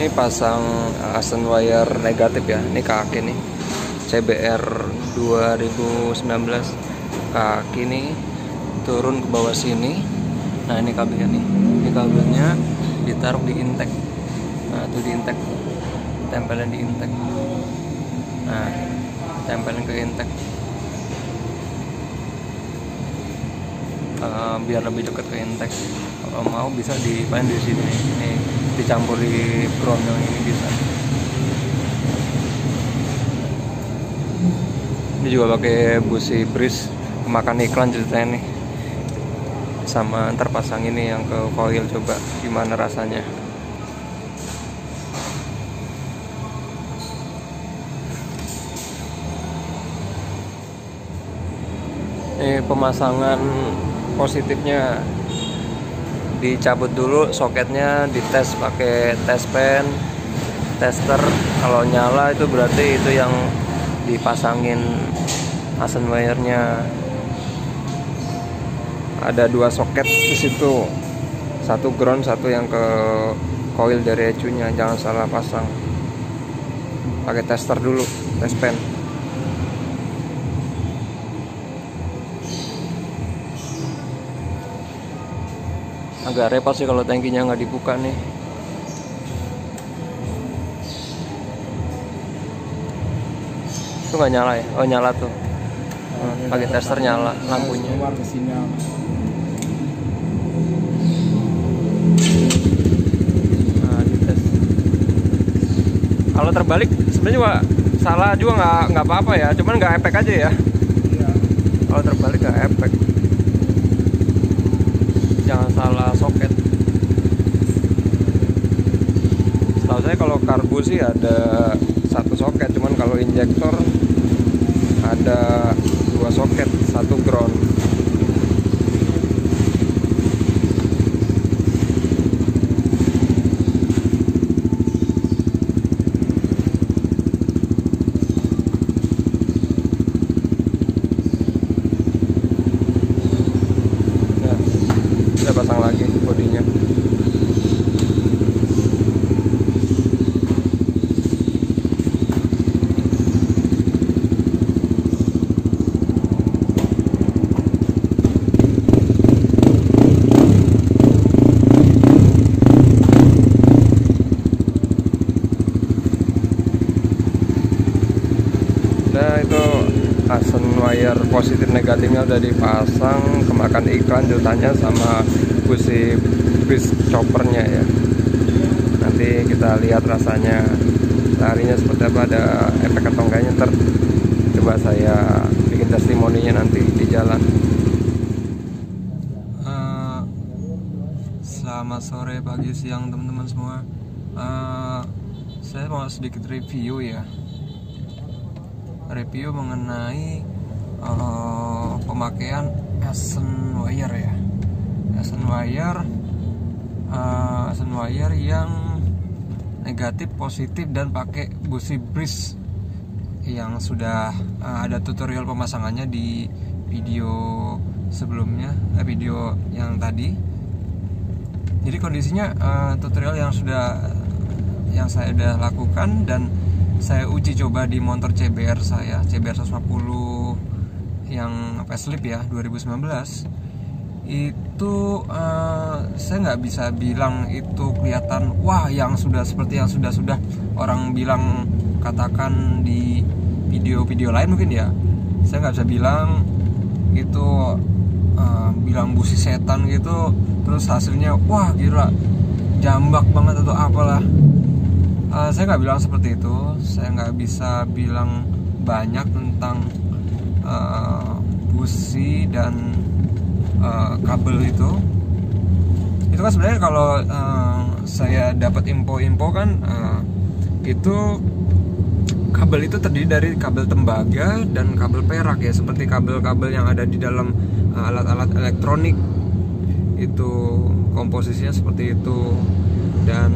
Ini pasang Asen wire negatif ya. Ini kaki nih CBR 2019. Kaki nih turun ke bawah sini. Nah ini kabelnya nih. Ini kabelnya ditaruh di intek. Nah itu di intek. Tempelin di intek. Nah tempelin ke intek. Biar lebih dekat ke intek. Kalau mau bisa dipain di sini. Ini dicampur di ground yang ini bisa. Ini juga pakai busi bris, kemakan iklan ceritanya nih. Sama ntar pasang ini yang ke coil, coba gimana rasanya. Ini pemasangan positifnya, dicabut dulu soketnya, dites pakai tes pen, tester. Kalau nyala itu berarti itu yang dipasangin Asen wire-nya. Ada 2 soket di situ, satu ground, satu yang ke coil dari ECU-nya. Jangan salah pasang. Pakai tester dulu, tes pen. Agak repot sih kalau tangkinya nggak dibuka nih. Itu nggak nyala ya? Oh nyala tuh. Pakai tester nyala lampunya. Nah dites. Kalau terbalik sebenarnya juga salah juga nggak apa-apa ya. Cuman nggak efek aja ya. Kalau terbalik nggak efek. Jangan salah soket. Setahu saya kalau karbu sih ada 1 soket, cuman kalau injektor ada 2 soket, 1 ground. Pasang lagi bodinya. Nah itu Asen wire positif negatifnya udah dipasang, kemakan iklan jutanya sama busi bris choppernya ya. Nanti kita lihat rasanya larinya seperti apa, ada efek atau enggaknya. Ntar coba saya bikin testimoninya nanti di jalan. Selamat sore, pagi, siang teman-teman semua. Saya mau sedikit review ya. Review mengenai pemakaian Asen wire ya. Asen wire yang negatif, positif, dan pakai busi bris yang sudah ada tutorial pemasangannya di video sebelumnya, video yang tadi. Jadi kondisinya tutorial yang saya udah lakukan dan saya uji coba di motor CBR saya, CBR 150 yang facelift ya 2019. Itu saya nggak bisa bilang itu kelihatan wah yang sudah seperti yang sudah orang bilang, katakan di video-video lain mungkin ya. Saya nggak bisa bilang itu bilang busi setan gitu terus hasilnya wah gila jambak banget atau apalah. Saya nggak bilang seperti itu. Saya nggak bisa bilang banyak tentang busi dan kabel itu kan sebenarnya kalau saya dapat info kan itu kabel itu terdiri dari kabel tembaga dan kabel perak ya, seperti kabel-kabel yang ada di dalam alat-alat elektronik itu komposisinya seperti itu. Dan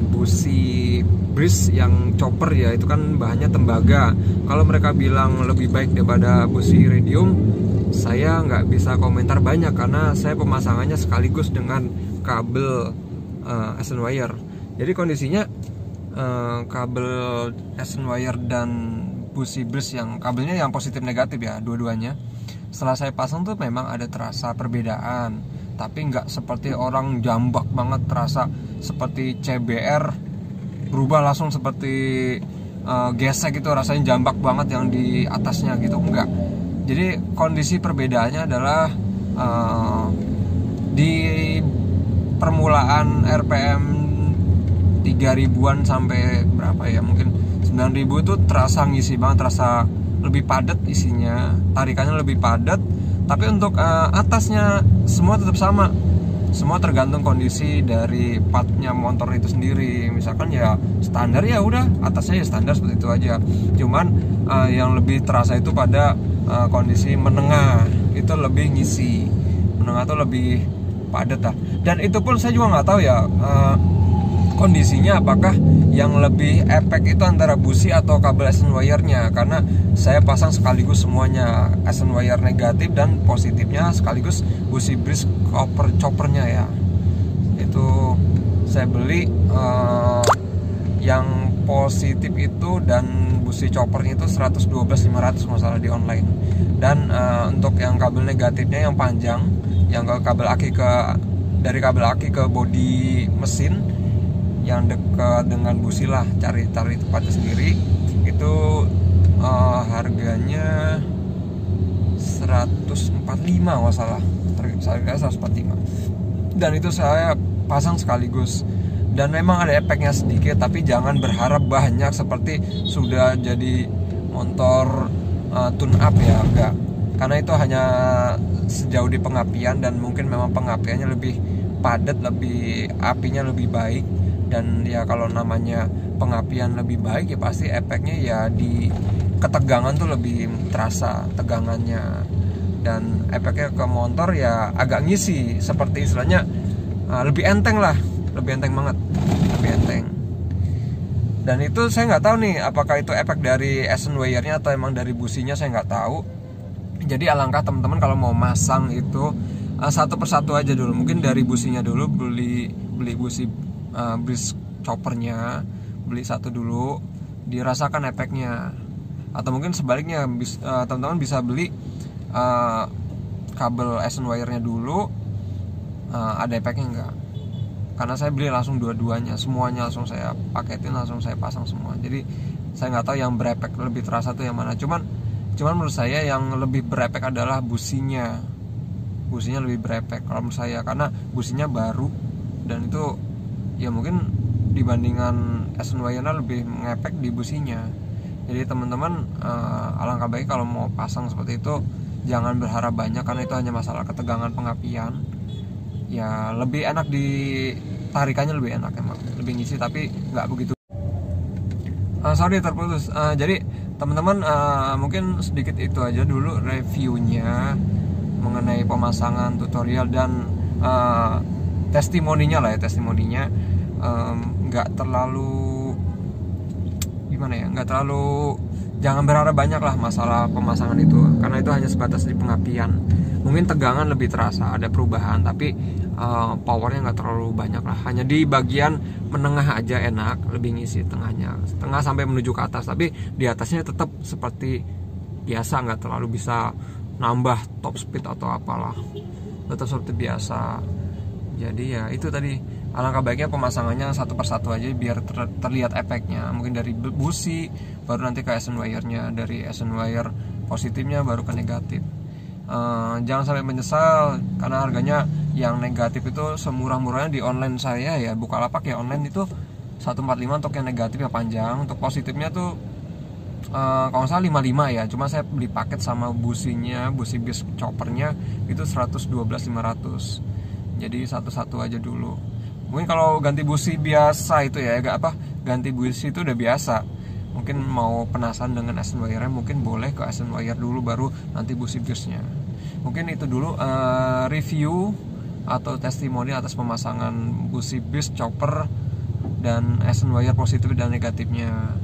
busi bris yang chopper ya itu kan bahannya tembaga. Kalau mereka bilang lebih baik daripada busi iridium, saya nggak bisa komentar banyak karena saya pemasangannya sekaligus dengan kabel Asen wire. Jadi kondisinya kabel Ascent wire dan busi bus yang kabelnya yang positif negatif ya, dua-duanya. Setelah saya pasang tuh memang ada terasa perbedaan, tapi nggak seperti orang jambak banget, terasa seperti CBR berubah langsung seperti gesek gitu, rasanya jambak banget yang di atasnya gitu, enggak. Jadi kondisi perbedaannya adalah di permulaan RPM 3000-an sampai berapa ya, mungkin 9000 itu terasa ngisi banget, terasa lebih padat isinya, tarikannya lebih padat. Tapi untuk atasnya semua tetap sama, semua tergantung kondisi dari partnya motor itu sendiri. Misalkan ya standar, ya udah atasnya ya standar seperti itu aja. Cuman yang lebih terasa itu pada kondisi menengah, itu lebih ngisi, menengah tuh lebih padat lah. Dan itu pun saya juga nggak tahu ya kondisinya, apakah yang lebih efek itu antara busi atau kabel Ascent wire-nya, karena saya pasang sekaligus semuanya, Ascent wire negatif dan positifnya, sekaligus busi bridge choppernya ya. Itu saya beli yang positif itu dan busi choppernya itu 112.500 masalah di online. Dan untuk yang kabel negatifnya yang panjang, yang ke kabel aki dari kabel aki ke bodi mesin yang dekat dengan busi lah, cari tempatnya sendiri, itu harganya 145 masalah, harganya 145. Dan itu saya pasang sekaligus, dan memang ada efeknya sedikit, tapi jangan berharap banyak seperti sudah jadi motor tune up ya, enggak. Karena itu hanya sejauh di pengapian, dan mungkin memang pengapiannya lebih padat, lebih apinya lebih baik. Dan ya kalau namanya pengapian lebih baik ya pasti efeknya ya di ketegangan tuh lebih terasa tegangannya, dan efeknya ke motor ya agak ngisi, seperti istilahnya lebih enteng lah, lebih enteng banget, lebih enteng. Dan itu saya nggak tahu nih apakah itu efek dari Ascent wire-nya atau emang dari businya, saya nggak tahu. Jadi alangkah teman-teman kalau mau masang itu satu persatu aja dulu, mungkin dari businya dulu, beli busi bridge choppernya, beli satu dulu, dirasakan efeknya. Atau mungkin sebaliknya, teman-teman bisa beli kabel Ascent wire-nya dulu, ada efeknya enggak. Karena saya beli langsung dua-duanya, semuanya langsung saya paketin, langsung saya pasang semua. Jadi saya nggak tahu yang berefek lebih terasa tuh yang mana. Cuman menurut saya yang lebih berefek adalah businya lebih berefek kalau menurut saya, karena businya baru, dan itu ya mungkin dibandingkan Ascent wire-nya lebih ngefek di businya. Jadi teman-teman alangkah baik kalau mau pasang seperti itu jangan berharap banyak, karena itu hanya masalah ketegangan pengapian. Ya lebih enak di tarikannya, lebih enak emang, lebih ngisi, tapi nggak begitu. Sorry terputus. Jadi teman-teman mungkin sedikit itu aja dulu reviewnya mengenai pemasangan, tutorial, dan testimoninya lah ya, testimoninya nggak terlalu gimana ya, nggak terlalu, jangan berharap banyak lah masalah pemasangan itu, karena itu hanya sebatas di pengapian. Mungkin tegangan lebih terasa, ada perubahan, tapi powernya nggak terlalu banyak lah, hanya di bagian menengah aja enak, lebih ngisi tengah sampai menuju ke atas, tapi di atasnya tetap seperti biasa, nggak terlalu bisa nambah top speed atau apalah, tetap seperti biasa. Jadi ya itu tadi, alangkah baiknya pemasangannya satu persatu aja biar terlihat efeknya. Mungkin dari busi, baru nanti ke Ascent wire-nya, dari Ascent wire positifnya baru ke negatif. Jangan sampai menyesal, karena harganya yang negatif itu semurah-murahnya di online saya ya, Bukalapak ya, online itu 145 untuk yang negatif yang panjang. Untuk positifnya tuh kalau nggak salah 55 ya, cuma saya beli paket sama businya, busi bridge choppernya itu 112.500. Jadi satu-satu aja dulu. Mungkin kalau ganti busi biasa itu ya, ganti busi itu udah biasa. Mungkin mau penasaran dengan Ascent wire-nya, mungkin boleh ke Ascent wire dulu, baru nanti busi bridge-nya. Mungkin itu dulu review atau testimoni atas pemasangan busi bridge chopper dan Ascent wire positif dan negatifnya.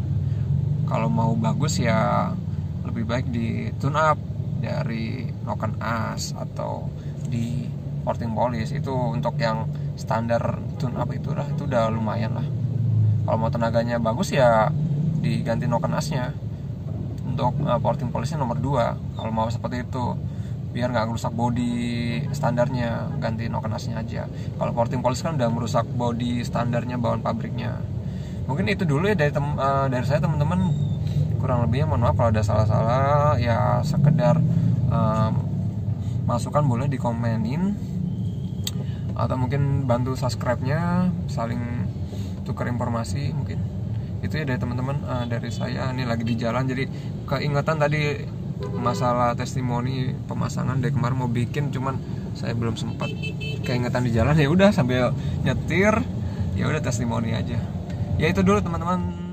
Kalau mau bagus ya lebih baik di tune up dari Noken As atau di Porting Polish. Itu untuk yang standar tune up itu udah lumayan lah, Kalau mau tenaganya bagus ya diganti noken asnya. Untuk porting polishnya nomor 2 kalau mau seperti itu, biar nggak merusak body standarnya, ganti noken asnya aja. Kalau porting polish kan udah merusak body standarnya bawaan pabriknya. Mungkin itu dulu ya dari saya teman-teman, kurang lebihnya mohon maaf kalau ada salah-salah ya. Sekedar masukan boleh dikomenin, atau mungkin bantu subscribe-nya, saling tukar informasi mungkin. Itu ya dari teman-teman, dari saya. Ini lagi di jalan jadi keingetan tadi masalah testimoni pemasangan. Dari kemarin mau bikin cuman saya belum sempat, keingetan di jalan, ya udah sambil nyetir ya udah testimoni aja. Ya itu dulu teman-teman.